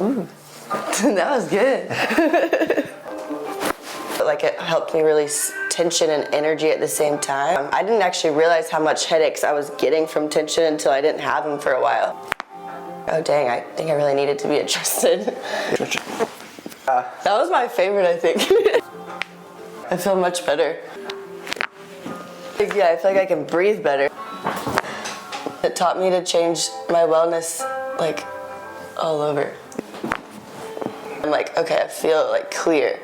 That was good. Like it helped me release tension and energy at the same time. I didn't actually realize how much headaches I was getting from tension until I didn't have them for a while. Oh dang, I think I really needed to be adjusted. That was my favorite, I think. I feel much better. Yeah, I feel like I can breathe better. It taught me to change my wellness, like, all over. I'm like, okay, I feel like clear.